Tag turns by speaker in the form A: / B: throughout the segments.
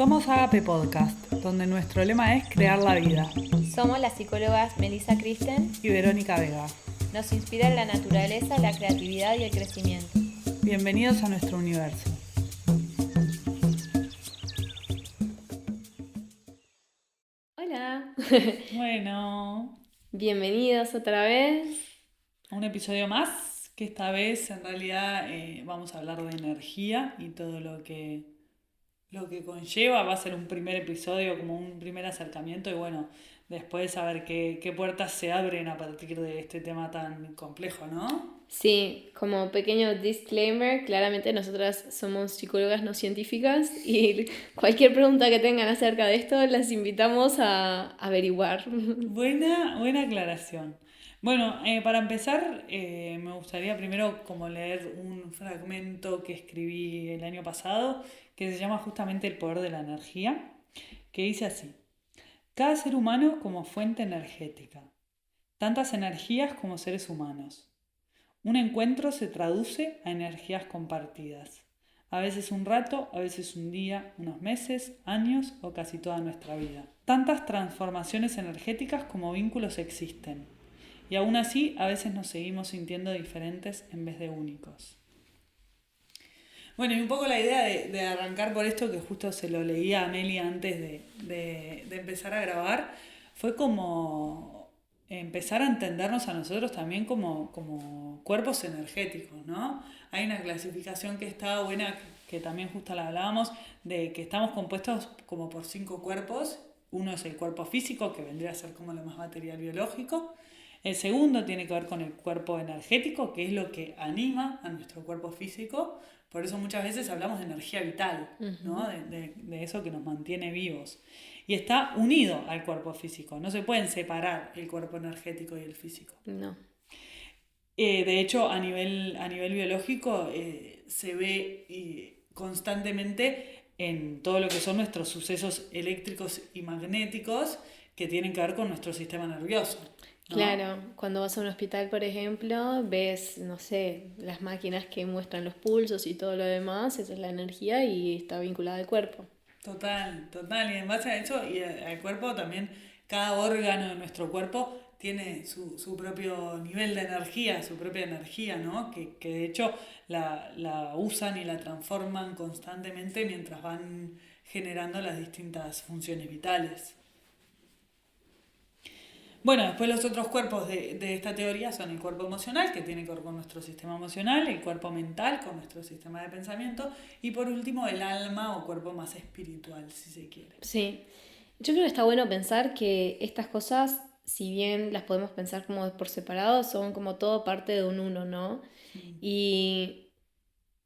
A: Somos Agape Podcast, donde nuestro lema es crear la vida.
B: Somos las psicólogas Melissa Kristen
A: Y Verónica Vega.
B: Nos inspira la naturaleza, la creatividad y el crecimiento.
A: Bienvenidos a nuestro universo.
B: Hola.
A: Bueno,
B: Bienvenidos otra vez.
A: un episodio más, que esta vez en realidad vamos a hablar de energía y todo lo que conlleva. Va a ser un primer episodio, como un primer acercamiento y bueno, después a ver qué puertas se abren a partir de este tema tan complejo, ¿no?
B: Sí, como pequeño disclaimer, claramente nosotras somos psicólogas no científicas y cualquier pregunta que tengan acerca de esto las invitamos a averiguar.
A: Buena aclaración. Bueno, para empezar, me gustaría primero como leer un fragmento que escribí el año pasado, que se llama justamente El poder de la energía, que dice así: cada ser humano como fuente energética, tantas energías como seres humanos. Un encuentro se traduce a energías compartidas, a veces un rato, a veces un día, unos meses, años o casi toda nuestra vida. Tantas transformaciones energéticas como vínculos existen. Y aún así, a veces nos seguimos sintiendo diferentes en vez de únicos. Bueno, y un poco la idea de arrancar por esto, que justo se lo leía a Amelia antes de empezar a grabar, fue como empezar a entendernos a nosotros también como cuerpos energéticos, ¿no? Hay una clasificación que está buena, que también justo la hablábamos, de que estamos compuestos como por 5 cuerpos. Uno es el cuerpo físico, que vendría a ser como lo más material biológico. El segundo tiene que ver con el cuerpo energético, que es lo que anima a nuestro cuerpo físico. Por eso muchas veces hablamos de energía vital, ¿no? De eso que nos mantiene vivos. Y está unido al cuerpo físico. No se pueden separar el cuerpo energético y el físico.
B: No.
A: De hecho, a nivel biológico se ve constantemente en todo lo que son nuestros sucesos eléctricos y magnéticos que tienen que ver con nuestro sistema nervioso, ¿no?
B: Claro, cuando vas a un hospital, por ejemplo, ves, no sé, las máquinas que muestran los pulsos y todo lo demás, esa es la energía y está vinculada al cuerpo.
A: Total. Y en base a eso y al cuerpo también, cada órgano de nuestro cuerpo tiene su propio nivel de energía, su propia energía, ¿no? Que de hecho la usan y la transforman constantemente mientras van generando las distintas funciones vitales. Bueno, después los otros cuerpos de esta teoría son el cuerpo emocional, que tiene que ver con nuestro sistema emocional, el cuerpo mental, con nuestro sistema de pensamiento, y por último el alma o cuerpo más espiritual, si se quiere.
B: Sí, yo creo que está bueno pensar que estas cosas, si bien las podemos pensar como por separado, son como todo parte de un uno, ¿no? Y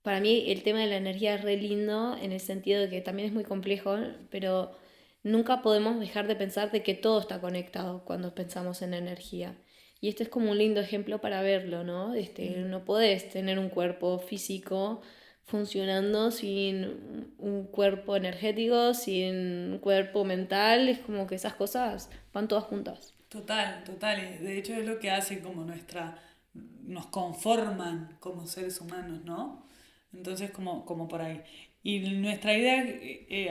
B: para mí el tema de la energía es re lindo en el sentido de que también es muy complejo, pero nunca podemos dejar de pensar de que todo está conectado cuando pensamos en energía. Y este es como un lindo ejemplo para verlo, ¿no? No podés tener un cuerpo físico funcionando sin un cuerpo energético, sin un cuerpo mental. Es como que esas cosas van todas juntas.
A: Total. Y de hecho es lo que hace como nos conforman como seres humanos, ¿no? Entonces como por ahí. Y nuestra idea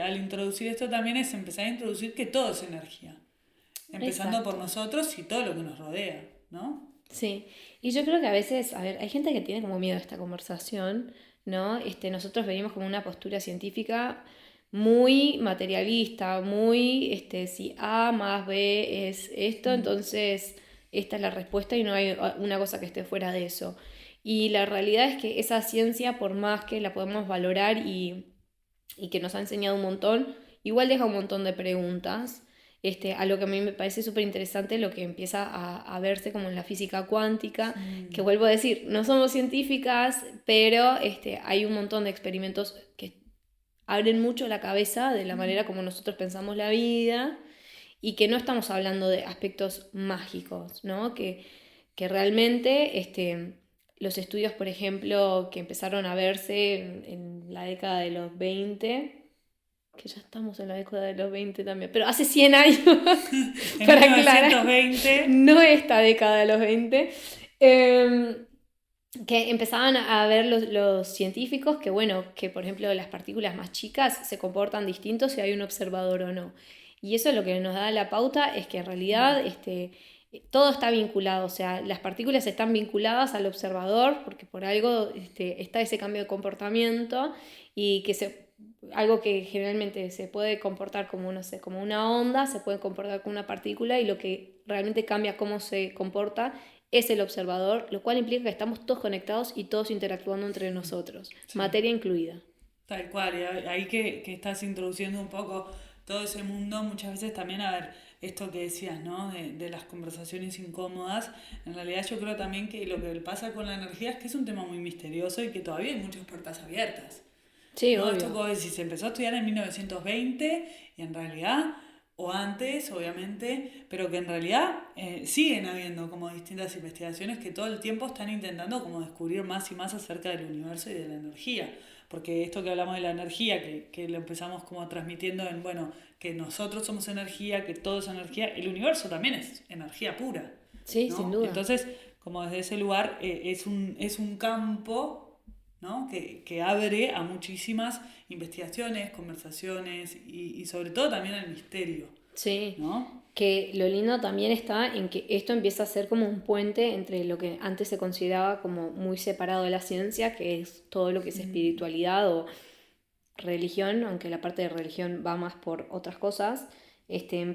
A: al introducir esto también es empezar a introducir que todo es energía. Empezando por
B: Exacto.
A: nosotros y todo lo que nos rodea, ¿no?
B: Sí, y yo creo que a veces, a ver, hay gente que tiene como miedo a esta conversación, ¿no? Nosotros venimos como una postura científica muy materialista, muy, si A más B es esto, entonces esta es la respuesta y no hay una cosa que esté fuera de eso. Y la realidad es que esa ciencia, por más que la podemos valorar y que nos ha enseñado un montón, igual deja un montón de preguntas. A lo que a mí me parece súper interesante lo que empieza a verse como en la física cuántica, que vuelvo a decir, no somos científicas, pero hay un montón de experimentos que abren mucho la cabeza de la manera como nosotros pensamos la vida y que no estamos hablando de aspectos mágicos, ¿no? Que realmente los estudios, por ejemplo, que empezaron a verse en la década de los 20, que ya estamos en la década de los 20 también, pero hace 100 años,
A: En
B: para aclarar,
A: 1920.
B: no esta década de los 20, que empezaban a ver los científicos que, bueno, que por ejemplo las partículas más chicas se comportan distintos si hay un observador o no. Y eso lo que nos da la pauta es que en realidad todo está vinculado, o sea, las partículas están vinculadas al observador porque por algo está ese cambio de comportamiento y algo que generalmente se puede comportar como, no sé, como una onda, se puede comportar como una partícula y lo que realmente cambia cómo se comporta es el observador, lo cual implica que estamos todos conectados y todos interactuando entre nosotros,
A: Sí.
B: materia incluida.
A: Tal cual, y ahí que estás introduciendo un poco todo ese mundo, muchas veces también, a ver, esto que decías, ¿no? De las conversaciones incómodas, en realidad yo creo también que lo que pasa con la energía es que es un tema muy misterioso y que todavía hay muchas puertas abiertas.
B: Sí,
A: ¿No? Esto
B: obvio.
A: como decís, se empezó a estudiar en 1920 y en realidad, o antes, obviamente, pero que en realidad siguen habiendo como distintas investigaciones que todo el tiempo están intentando como descubrir más y más acerca del universo y de la energía. Porque esto que hablamos de la energía, que lo empezamos como transmitiendo en, bueno, que nosotros somos energía, que todo es energía, el universo también es energía pura,
B: Sí, sin
A: ¿no?
B: duda.
A: Entonces, como desde ese lugar es un campo, ¿no? Que abre a muchísimas investigaciones, conversaciones y sobre todo también al misterio,
B: Sí,
A: ¿no?
B: que lo lindo también está en que esto empieza a ser como un puente entre lo que antes se consideraba como muy separado de la ciencia, que es todo lo que es espiritualidad o religión, aunque la parte de religión va más por otras cosas,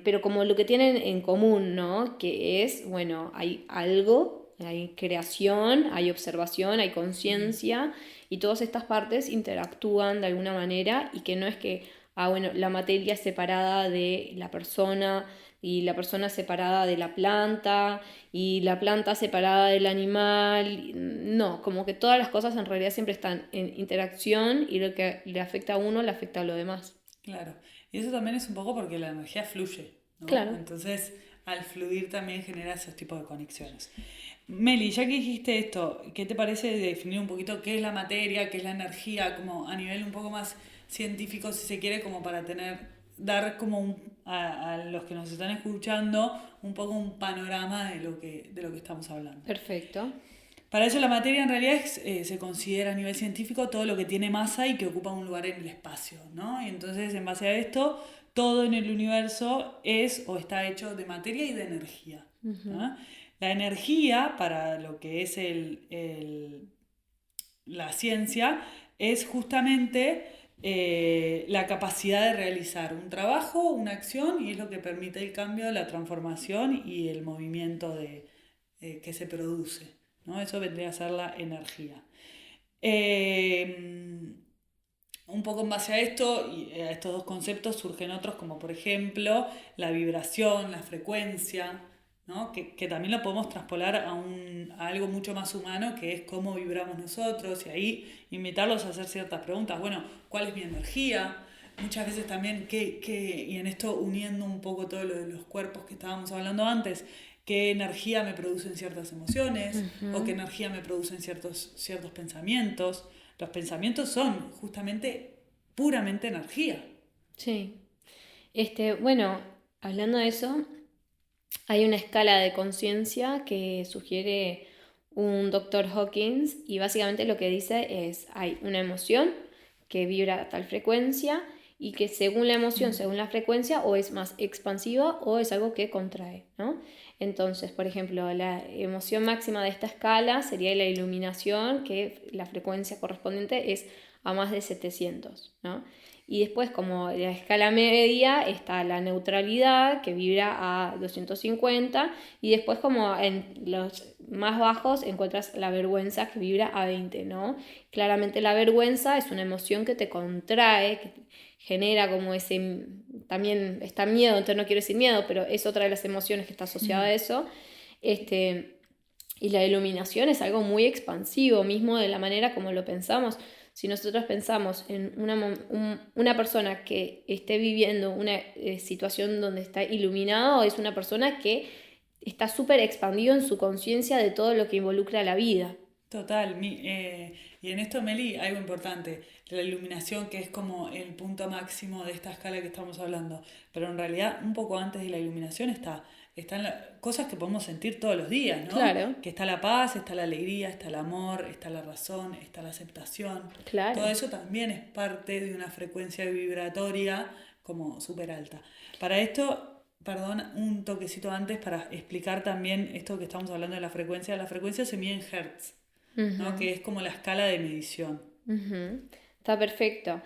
B: pero como lo que tienen en común, ¿no? Que es, bueno, hay algo, hay creación, hay observación, hay conciencia, y todas estas partes interactúan de alguna manera y que no es que, bueno, la materia es separada de la persona y la persona separada de la planta y la planta separada del animal. No, como que todas las cosas en realidad siempre están en interacción y lo que le afecta a uno le afecta a lo demás.
A: Claro. Y eso también es un poco porque la energía fluye, ¿no?
B: Claro.
A: Entonces, al fluir también genera esos tipos de conexiones. Meli, ya que dijiste esto, ¿qué te parece de definir un poquito qué es la materia, qué es la energía, como a nivel un poco más científico, si se quiere, como para dar como a los que nos están escuchando un poco un panorama de lo que estamos hablando?
B: Perfecto.
A: Para eso la materia en realidad se considera a nivel científico todo lo que tiene masa y que ocupa un lugar en el espacio, ¿no? Y entonces en base a esto, todo en el universo es o está hecho de materia y de energía. ¿Ah? La energía, para lo que es la ciencia, es justamente la capacidad de realizar un trabajo, una acción, y es lo que permite el cambio, la transformación y el movimiento que se produce, ¿no? Eso vendría a ser la energía. Eh, un poco en base a esto y a estos dos conceptos surgen otros como por ejemplo la vibración, la frecuencia, ¿no? Que también lo podemos traspolar a algo mucho más humano que es cómo vibramos nosotros y ahí invitarlos a hacer ciertas preguntas. Bueno, ¿cuál es mi energía? Muchas veces también, y en esto uniendo un poco todo lo de los cuerpos que estábamos hablando antes, qué energía me producen ciertas emociones o qué energía me producen ciertos pensamientos. Los pensamientos son justamente puramente energía.
B: Sí. Bueno, hablando de eso, hay una escala de conciencia que sugiere un doctor Hawkins y básicamente lo que dice es hay una emoción que vibra a tal frecuencia y que según la emoción, según la frecuencia, o es más expansiva o es algo que contrae, ¿no? Entonces, por ejemplo, la emoción máxima de esta escala sería la iluminación, que la frecuencia correspondiente es a más de 700, ¿no? Y después, como la escala media, está la neutralidad, que vibra a 250. Y después, como en los más bajos, encuentras la vergüenza, que vibra a 20, ¿no? Claramente la vergüenza es una emoción que te contrae, que genera como ese... También está miedo, entonces no quiero decir miedo, pero es otra de las emociones que está asociada a eso. Y la iluminación es algo muy expansivo, mismo de la manera como lo pensamos. Si nosotros pensamos en una persona que esté viviendo una situación donde está iluminado, es una persona que está súper expandido en su conciencia de todo lo que involucra la vida.
A: Total, y en esto, Meli, algo importante, la iluminación que es como el punto máximo de esta escala que estamos hablando, pero en realidad un poco antes de la iluminación está están cosas que podemos sentir todos los días, ¿no?
B: Claro,
A: Que está la paz, está la alegría, está el amor, está la razón, está la aceptación. Todo
B: claro.
A: eso también es parte de una frecuencia vibratoria como súper alta. Para esto, perdón, un toquecito antes para explicar también esto que estamos hablando de la frecuencia. La frecuencia se mide en hertz, ¿no?
B: Ujú,
A: Que es como la escala de medición.
B: ujú. Está perfecto.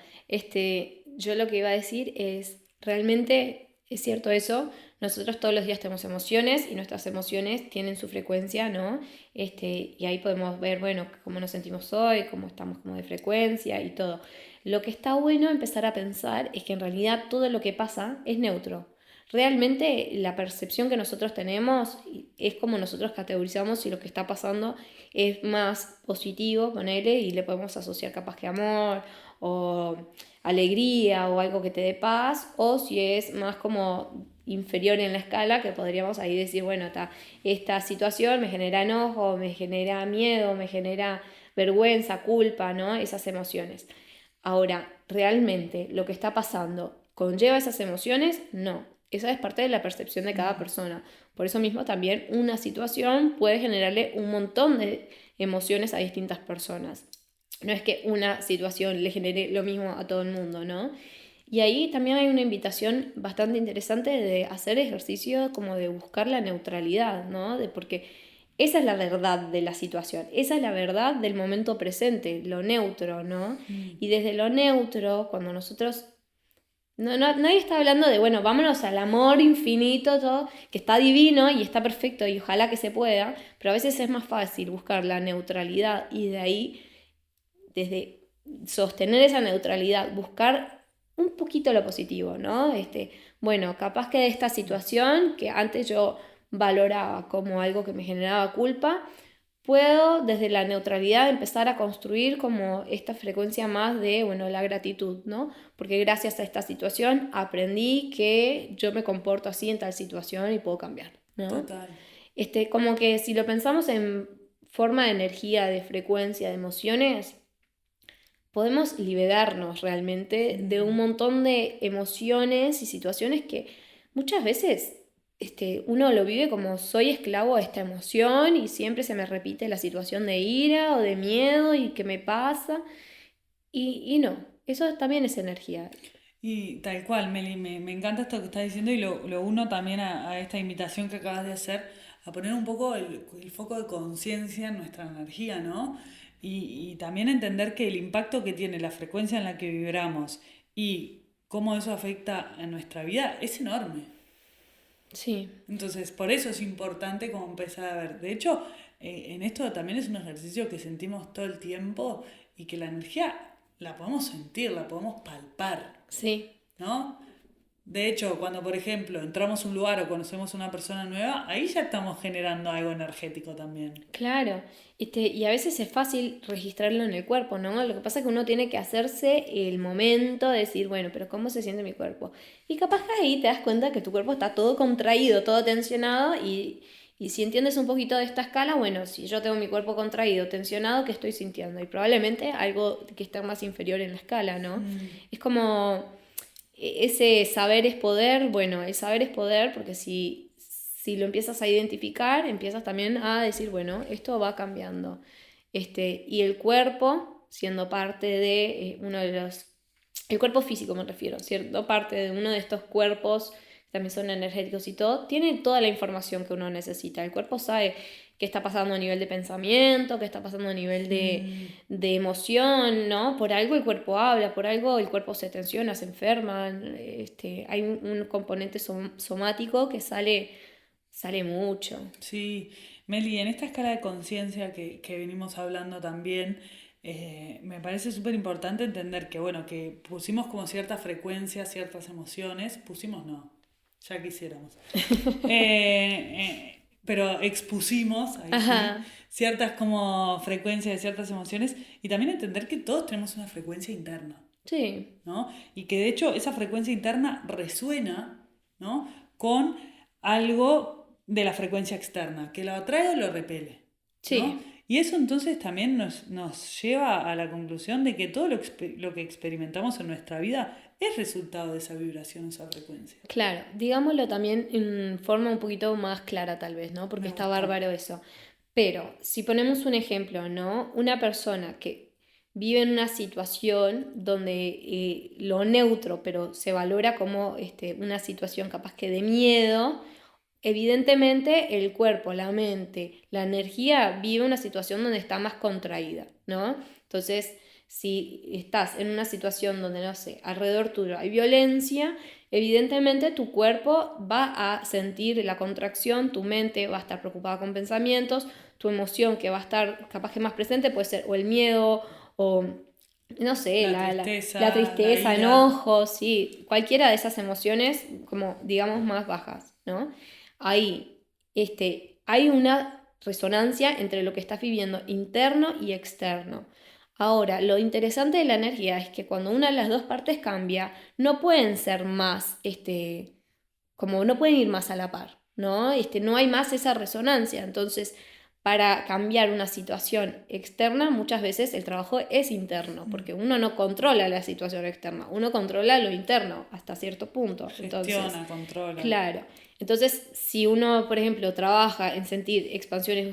B: Yo lo que iba a decir es, realmente es cierto eso. Nosotros todos los días tenemos emociones y nuestras emociones tienen su frecuencia, ¿no? Y ahí podemos ver, bueno, cómo nos sentimos hoy, cómo estamos como de frecuencia y todo. Lo que está bueno empezar a pensar es que en realidad todo lo que pasa es neutro. Realmente la percepción que nosotros tenemos es como nosotros categorizamos si lo que está pasando es más positivo, ponele, y le podemos asociar capaz que amor o alegría o algo que te dé paz, o si es más como inferior en la escala, que podríamos ahí decir, bueno, esta situación me genera enojo, me genera miedo, me genera vergüenza, culpa, ¿no? Esas emociones. Ahora, ¿realmente lo que está pasando conlleva esas emociones? No. Esa es parte de la percepción de cada
A: Mm.
B: persona. Por eso mismo también una situación puede generarle un montón de emociones a distintas personas. No es que una situación le genere lo mismo a todo el mundo, ¿no? Y ahí también hay una invitación bastante interesante de hacer ejercicio como de buscar la neutralidad, ¿no? Porque esa es la verdad de la situación, esa es la verdad del momento presente, lo neutro, ¿no?
A: Mm.
B: Y desde lo neutro, cuando nosotros nadie está hablando de, bueno, vámonos al amor infinito, todo, que está divino y está perfecto y ojalá que se pueda, pero a veces es más fácil buscar la neutralidad y de ahí, desde sostener esa neutralidad, buscar un poquito lo positivo, ¿no? Bueno, capaz que de esta situación que antes yo valoraba como algo que me generaba culpa, puedo desde la neutralidad empezar a construir como esta frecuencia más de, bueno, la gratitud, ¿no? Porque gracias a esta situación aprendí que yo me comporto así en tal situación y puedo cambiar, ¿no?
A: Total.
B: Como que si lo pensamos en forma de energía, de frecuencia, de emociones, podemos liberarnos realmente de un
A: Mm.
B: montón de emociones y situaciones que muchas veces uno lo vive como soy esclavo de esta emoción y siempre se me repite la situación de ira o de miedo y qué me pasa. Y no, eso también es energía.
A: Y tal cual, Meli, me encanta esto que estás diciendo y lo uno también a esta invitación que acabas de hacer, a poner un poco el foco de conciencia en nuestra energía, ¿no? Y también entender que el impacto que tiene la frecuencia en la que vibramos y cómo eso afecta a nuestra vida es enorme.
B: Sí,
A: Entonces, por eso es importante como empezar a ver. De hecho, en esto también es un ejercicio que sentimos todo el tiempo y que la energía la podemos sentir, la podemos palpar.
B: sí.
A: ¿No? De hecho, cuando por ejemplo entramos a un lugar o conocemos a una persona nueva, ahí ya estamos generando algo energético también.
B: Claro, y a veces es fácil registrarlo en el cuerpo, ¿no? Lo que pasa es que uno tiene que hacerse el momento de decir, bueno, pero ¿cómo se siente mi cuerpo? Y capaz que ahí te das cuenta que tu cuerpo está todo contraído, todo tensionado, y si entiendes un poquito de esta escala, bueno, si yo tengo mi cuerpo contraído, tensionado, ¿qué estoy sintiendo? Y probablemente algo que está más inferior en la escala, ¿no?
A: Mm.
B: Es como ese saber es poder, bueno, el saber es poder porque si lo empiezas a identificar, empiezas también a decir, bueno, esto va cambiando. Y el cuerpo, siendo parte de uno de los, el cuerpo físico me refiero, ¿cierto? Parte de uno de estos cuerpos, que también son energéticos y todo, tiene toda la información que uno necesita. El cuerpo sabe qué está pasando a nivel de pensamiento, qué está pasando a nivel
A: Mm.
B: de emoción, ¿no? Por algo el cuerpo habla, por algo el cuerpo se tensiona, se enferma. Hay un componente somático que sale mucho.
A: Sí, Meli, en esta escala de conciencia que venimos hablando también, me parece súper importante entender que, bueno, que pusimos como cierta frecuencia, ciertas emociones, pusimos no, ya quisiéramos. Pero expusimos, ahí sí,
B: Ajá,
A: ciertas como frecuencias de ciertas emociones y también entender que todos tenemos una frecuencia interna,
B: sí,
A: ¿no? Y que de hecho esa frecuencia interna resuena, ¿no? Con algo de la frecuencia externa, que lo atrae o lo repele, ¿no?
B: sí,
A: Y eso entonces también nos lleva a la conclusión de que todo lo que experimentamos en nuestra vida es resultado de esa vibración, esa frecuencia.
B: Claro, digámoslo también en forma un poquito más clara tal vez, ¿no? Porque
A: Me
B: está
A: gustó.
B: bárbaro eso. Pero si ponemos un ejemplo, ¿no? Una persona que vive en una situación donde lo neutro, pero se valora como una situación capaz que de miedo, evidentemente el cuerpo, la mente, la energía vive una situación donde está más contraída, ¿no? Entonces, si estás en una situación donde, no sé, alrededor tuyo hay violencia, evidentemente tu cuerpo va a sentir la contracción, tu mente va a estar preocupada con pensamientos, tu emoción que va a estar capaz que más presente puede ser o el miedo o no sé,
A: La
B: la
A: tristeza, la
B: tristeza,
A: ira.
B: enojo, sí, cualquiera de esas emociones como digamos más bajas, ¿no? Ahí hay una resonancia entre lo que estás viviendo interno y externo. Ahora, lo interesante de la energía es que cuando una de las dos partes cambia, no pueden ser más, como no pueden ir más a la par, ¿no? No hay más esa resonancia. Entonces, para cambiar una situación externa, muchas veces el trabajo es interno, porque uno no controla la situación externa, uno controla lo interno hasta cierto punto. Entonces,
A: Gestiona, controla.
B: claro. Entonces, si uno, por ejemplo, trabaja en sentir expansiones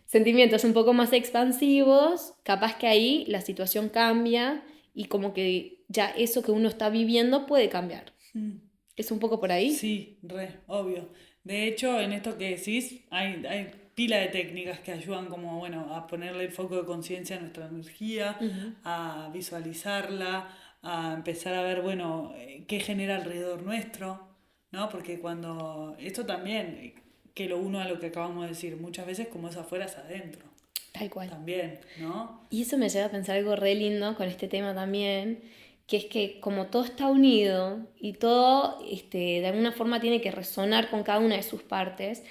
B: sentimientos un poco más expansivos, capaz que ahí la situación cambia y como que ya eso que uno está viviendo puede cambiar.
A: Mm.
B: ¿Es un poco por ahí?
A: Sí, re, obvio. De hecho, en esto que decís, hay pila de técnicas que ayudan como, bueno, a ponerle el foco de conciencia a nuestra energía,
B: Ujú.
A: a visualizarla, a empezar a ver, bueno, qué genera alrededor nuestro, ¿no? Porque cuando, esto también, que lo uno a lo que acabamos de decir, muchas veces como es afuera es adentro,
B: Tal cual.
A: también, ¿no?
B: Y eso me lleva a pensar algo re lindo con este tema también, que es que como todo está unido y todo de alguna forma tiene que resonar con cada una de sus partes,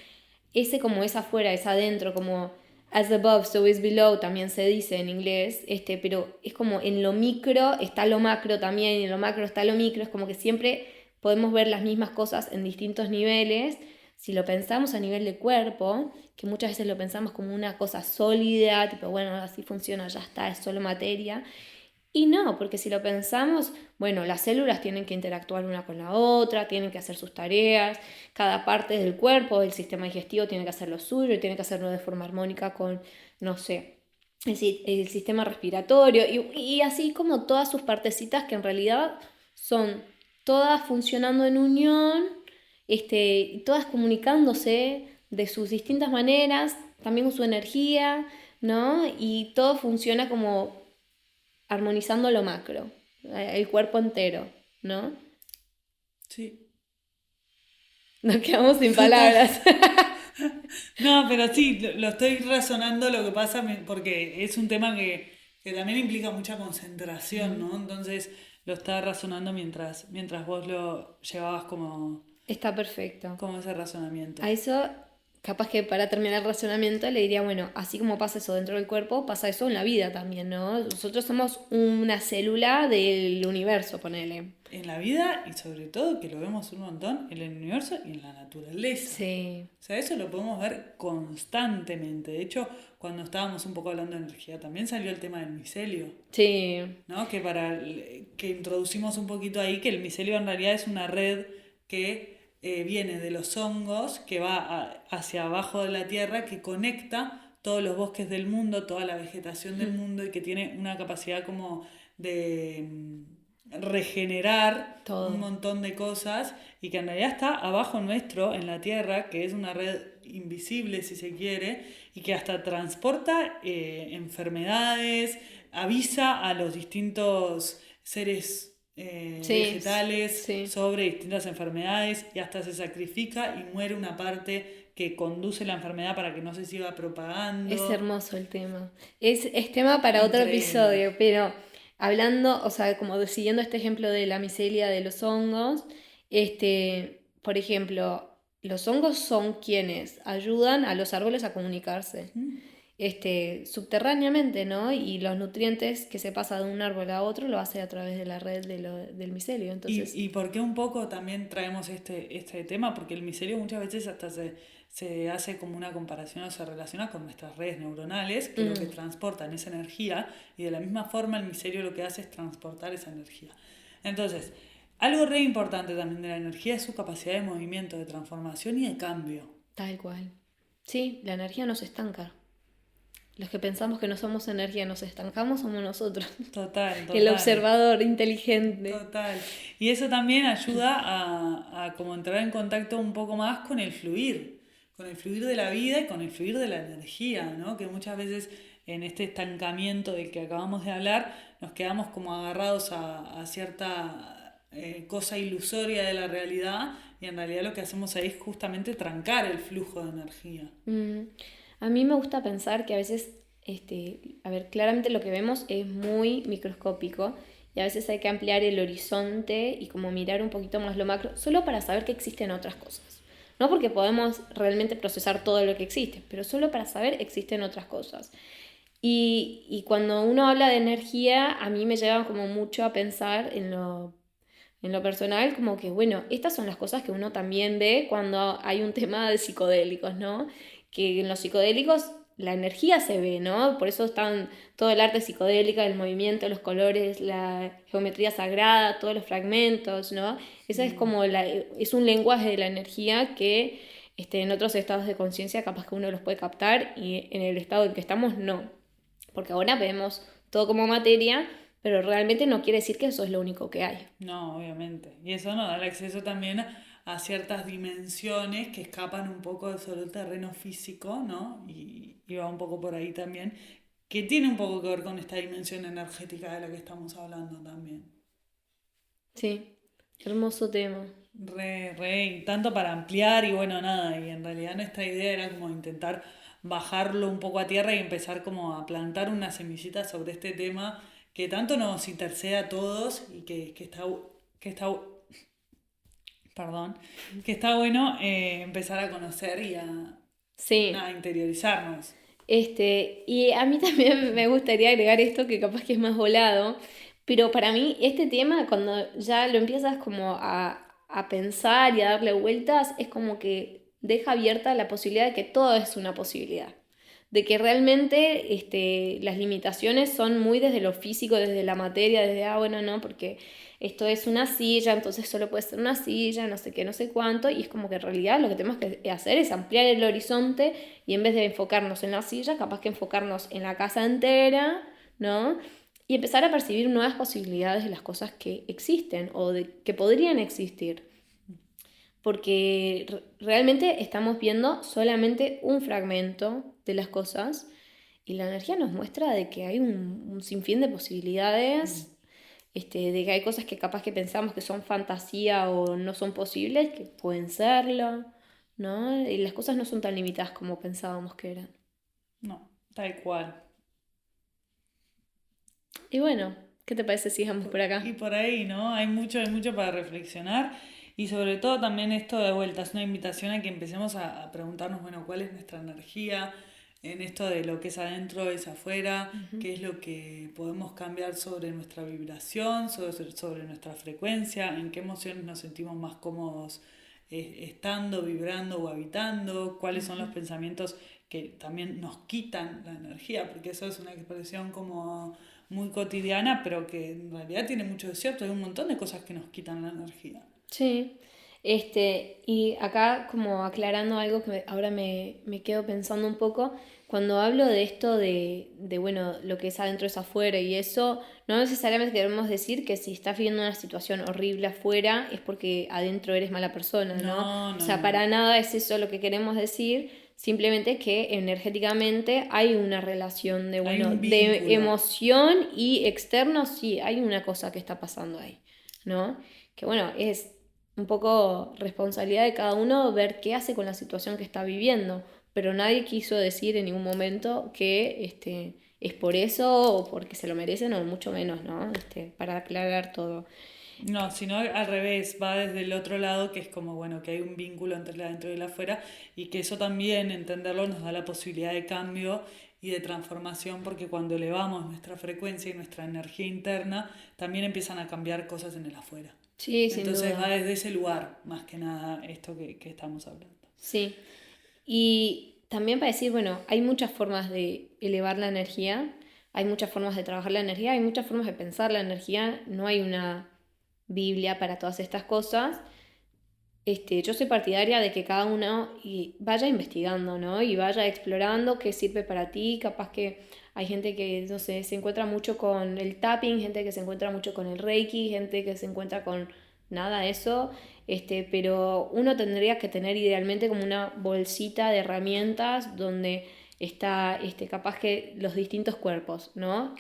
B: ese como es afuera, es adentro, como as above, so is below, también se dice en inglés, pero es como en lo micro está lo macro también, y en lo macro está lo micro, es como que siempre podemos ver las mismas cosas en distintos niveles. Si lo pensamos a nivel de cuerpo, que muchas veces lo pensamos como una cosa sólida, tipo, bueno, así funciona, ya está, es solo materia. Y no, porque si lo pensamos, bueno, las células tienen que interactuar una con la otra, tienen que hacer sus tareas, cada parte del cuerpo, el sistema digestivo tiene que hacer lo suyo y tiene que hacerlo de forma armónica con, no sé, el sistema respiratorio y así como todas sus partecitas que en realidad son todas funcionando en unión, todas comunicándose de sus distintas maneras, también con su energía, ¿no? Y todo funciona como armonizando lo macro, el cuerpo entero, ¿no?
A: Sí.
B: Nos quedamos sin
A: Total.
B: palabras.
A: No, pero sí, lo estoy razonando lo que pasa porque es un tema que también implica mucha concentración,
B: Ujú.
A: ¿no? Entonces lo estaba razonando mientras vos lo llevabas
B: Está perfecto.
A: como ese razonamiento.
B: A eso, capaz que para terminar el razonamiento, le diría, bueno, así como pasa eso dentro del cuerpo, pasa eso en la vida también, ¿no? Nosotros somos una célula del universo, ponele.
A: En la vida y sobre todo que lo vemos un montón en el universo y en la naturaleza.
B: Sí,
A: O sea, eso lo podemos ver constantemente. De hecho, cuando estábamos un poco hablando de energía, también salió el tema del micelio.
B: sí,
A: ¿No? Que introducimos un poquito ahí que el micelio en realidad es una red que viene de los hongos, que va hacia abajo de la tierra, que conecta todos los bosques del mundo, toda la vegetación del mundo y que tiene una capacidad como de regenerar un
B: todo.
A: montón de cosas y que en realidad está abajo nuestro, en la tierra, que es una red invisible si se quiere, y que hasta transporta enfermedades, avisa a los distintos seres
B: Sí,
A: vegetales
B: sí.
A: sobre distintas enfermedades y hasta se sacrifica y muere una parte que conduce la enfermedad para que no se siga
B: Es
A: propagando.
B: hermoso el tema. Es tema para otro
A: Increíble.
B: episodio, pero hablando, o sea, como siguiendo este ejemplo de la micelia de los hongos, por ejemplo, los hongos son quienes ayudan a los árboles a comunicarse, subterráneamente, ¿no? Y los nutrientes que se pasa de un árbol a otro lo hace a través de la red del micelio. Entonces,
A: Y por qué un poco también traemos este tema? Porque el micelio muchas veces hasta se hace como una comparación o se relaciona con nuestras redes neuronales, que lo que transportan esa energía, y de la misma forma el micelio lo que hace es transportar esa energía. Entonces, algo re importante también de la energía es su capacidad de movimiento, de transformación y de cambio.
B: Tal cual. Sí, la energía no se estanca. Los que pensamos que no somos energía, nos estancamos, somos nosotros.
A: Total,
B: El
A: total.
B: observador inteligente.
A: Total. Y eso también ayuda a como entrar en contacto un poco más con el fluir de la vida y con el fluir de la energía, ¿no? Que muchas veces en este estancamiento del que acabamos de hablar nos quedamos como agarrados a cierta cosa ilusoria de la realidad y en realidad lo que hacemos ahí es justamente trancar el flujo de energía.
B: Mm. A mí me gusta pensar que a veces, a ver, claramente lo que vemos es muy microscópico y a veces hay que ampliar el horizonte y como mirar un poquito más lo macro, solo para saber que existen otras cosas. No porque podemos realmente procesar todo lo que existe, pero solo para saber existen otras cosas. Y cuando uno habla de energía, a mí me lleva como mucho a pensar en lo personal, como que, bueno, estas son las cosas que uno también ve cuando hay un tema de psicodélicos, ¿no? Que en los psicodélicos la energía se ve, ¿no? Por eso están todo el arte psicodélica, el movimiento, los colores, la geometría sagrada, todos los fragmentos, ¿no? Esa es como es un lenguaje de la energía que en otros estados de conciencia capaz que uno los puede captar y en el estado en que estamos no. Porque ahora vemos todo como materia, pero realmente no quiere decir que eso es lo único que hay.
A: No, obviamente. Y eso nos da el acceso también a ciertas dimensiones que escapan un poco del solo terreno físico, ¿no? Y va un poco por ahí también, que tiene un poco que ver con esta dimensión energética de la que estamos hablando también.
B: Sí, hermoso tema.
A: Y tanto para ampliar y bueno, nada, y en realidad nuestra idea era como intentar bajarlo un poco a tierra y empezar como a plantar una semillita sobre este tema que tanto nos interesa a todos y que está perdón, que está bueno empezar a conocer y a
B: Sí,
A: nada, interiorizarnos.
B: y a mí también me gustaría agregar esto que capaz que es más volado, pero para mí este tema cuando ya lo empiezas como a pensar y a darle vueltas, es como que deja abierta la posibilidad de que todo es una posibilidad. De que realmente las limitaciones son muy desde lo físico, desde la materia, desde, bueno, no, porque esto es una silla, entonces solo puede ser una silla, no sé qué, no sé cuánto, y es como que en realidad lo que tenemos que hacer es ampliar el horizonte y en vez de enfocarnos en la silla, capaz que enfocarnos en la casa entera, ¿no? Y empezar a percibir nuevas posibilidades de las cosas que existen o de que podrían existir. Porque realmente estamos viendo solamente un fragmento de las cosas y la energía nos muestra de que hay un sinfín de posibilidades, de que hay cosas que capaz que pensamos que son fantasía o no son posibles, que pueden serlo, ¿no? Y las cosas no son tan limitadas como pensábamos que eran.
A: No, tal cual.
B: Y bueno, ¿qué te parece si sigamos por
A: Y
B: acá?
A: por ahí, ¿no? Hay mucho para reflexionar y sobre todo también esto de vuelta es una invitación a que empecemos a preguntarnos, bueno, ¿cuál es nuestra energía en esto de lo que es adentro es afuera?
B: Ujú.
A: ¿Qué es lo que podemos cambiar sobre nuestra vibración, sobre nuestra frecuencia? ¿En qué emociones nos sentimos más cómodos estando, vibrando o habitando? ¿Cuáles son los pensamientos que también nos quitan la energía? Porque eso es una expresión como muy cotidiana, pero que en realidad tiene mucho de cierto. Hay un montón de cosas que nos quitan la energía.
B: Sí, y acá como aclarando algo que ahora me quedo pensando un poco, cuando hablo de esto bueno, lo que es adentro es afuera y eso, no necesariamente queremos decir que si estás viviendo una situación horrible afuera es porque adentro eres mala persona, ¿no?
A: No,
B: O
A: no,
B: sea,
A: no.
B: para nada es eso lo que queremos decir, simplemente que energéticamente hay una relación de,
A: Hay
B: bueno,
A: un
B: de
A: vínculo.
B: emoción y externo, sí, hay una cosa que está pasando ahí, ¿no? Que bueno, es un poco responsabilidad de cada uno ver qué hace con la situación que está viviendo, pero nadie quiso decir en ningún momento que es por eso o porque se lo merecen o mucho menos, ¿no? Para aclarar todo.
A: No, sino al revés, va desde el otro lado, que es como, bueno, que hay un vínculo entre el adentro y el afuera, y que eso también, entenderlo, nos da la posibilidad de cambio y de transformación, porque cuando elevamos nuestra frecuencia y nuestra energía interna, también empiezan a cambiar cosas en el afuera.
B: Sí, sin
A: Entonces va
B: duda.
A: desde ese lugar, más que nada, esto que estamos hablando.
B: Sí. Y también para decir, bueno, hay muchas formas de elevar la energía, hay muchas formas de trabajar la energía, hay muchas formas de pensar la energía, no hay una Biblia para todas estas cosas. Yo soy partidaria de que cada uno vaya investigando, ¿no? Y vaya explorando qué sirve para ti. Capaz que hay gente que, no sé, se encuentra mucho con el tapping, gente que se encuentra mucho con el Reiki, gente que se encuentra con nada de eso. Pero uno tendría que tener idealmente como una bolsita de herramientas donde está, capaz que los distintos cuerpos, ¿no?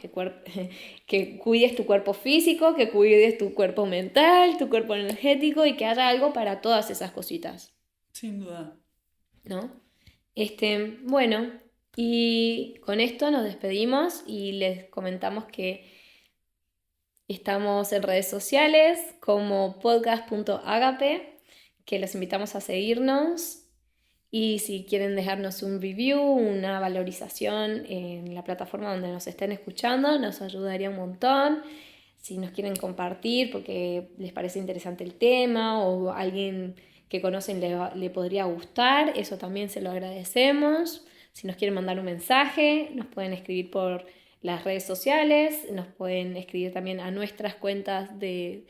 B: Que cuides tu cuerpo físico, que cuides tu cuerpo mental, tu cuerpo energético y que haya algo para todas esas cositas,
A: Sin duda.
B: ¿no? Bueno, y con esto nos despedimos y les comentamos que estamos en redes sociales como podcast.agape, que los invitamos a seguirnos. Y si quieren dejarnos un review, una valorización en la plataforma donde nos estén escuchando, nos ayudaría un montón. Si nos quieren compartir porque les parece interesante el tema o alguien que conocen le podría gustar, eso también se lo agradecemos. Si nos quieren mandar un mensaje, nos pueden escribir por las redes sociales, nos pueden escribir también a nuestras cuentas de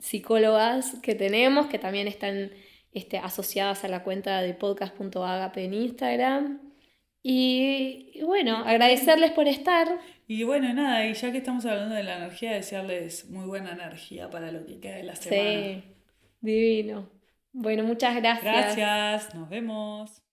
B: psicólogas que tenemos, que también están asociadas a la cuenta de podcast.agape en Instagram. Y bueno,
A: Y también,
B: agradecerles por estar.
A: y bueno, nada, y ya que estamos hablando de la energía, desearles muy buena energía para lo que queda de la semana.
B: Sí, divino. Bueno, muchas gracias.
A: Gracias, nos vemos.